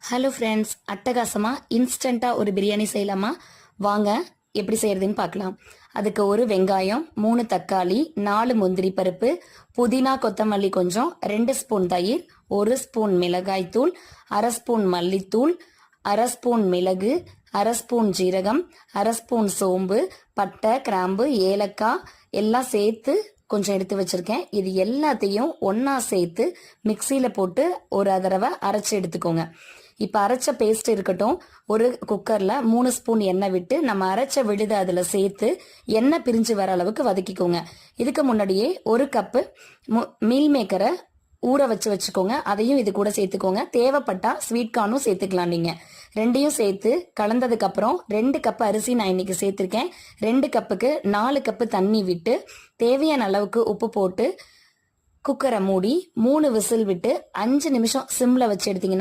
Hello friends, அட்டகாசமாக இன்ஸ்டண்ட்டாக ஒரு பிரியாணி செய்யலாமா? வாங்க எப்படி செய்கிறதுன்னு பார்க்கலாம். அதுக்கு ஒரு வெங்காயம், 3 தக்காளி, 4 முந்திரி பருப்பு, புதினா கொத்தமல்லி கொஞ்சம், 2 ஸ்பூன் தயிர், 1 ஸ்பூன் மிளகாய்த்தூள், 1/2 ஸ்பூன் மல்லித்தூள், 1/2 ஸ்பூன் மிளகு, 1/2 ஸ்பூன் ஜீரகம், 1/2 ஸ்பூன் சோம்பு, பட்டை, கிராம்பு, ஏலக்காய் எல்லாம் சேர்த்து கொஞ்சம் எடுத்து வச்சிருக்கேன். இது எல்லாத்தையும் ஒன்றா சேர்த்து மிக்சியில் போட்டு ஒரு தடவை அரைச்சி எடுத்துக்கோங்க. இப்போ அரைச்ச பேஸ்ட் இருக்கட்டும். ஒரு குக்கரில் 3 ஸ்பூன் எண்ணெய் விட்டு நம்ம அரைச்ச விழுதை அதில் சேர்த்து எண்ணெய் பிரிஞ்சு வர அளவுக்கு வதக்கிக்கோங்க. இதுக்கு முன்னாடியே ஒரு கப்பு மீல் மேக்கரை ஊற வச்சுக்கோங்க. அதையும் இது கூட சேர்த்துக்கோங்க. தேவைப்பட்டா ஸ்வீட் கார்னும் சேர்த்துக்கலாம். நீங்கள் ரெண்டையும் சேர்த்து கலந்ததுக்கு அப்புறம் 2 கப்பு அரிசி நான் இன்னைக்கு சேர்த்துருக்கேன். 2 கப்புக்கு 4 கப்பு தண்ணி விட்டு தேவையான அளவுக்கு உப்பு போட்டு குக்கரை மூடி 3 விசில் விட்டு 5 நிமிஷம் சிம்ல வச்சு எடுத்தீங்கன்னா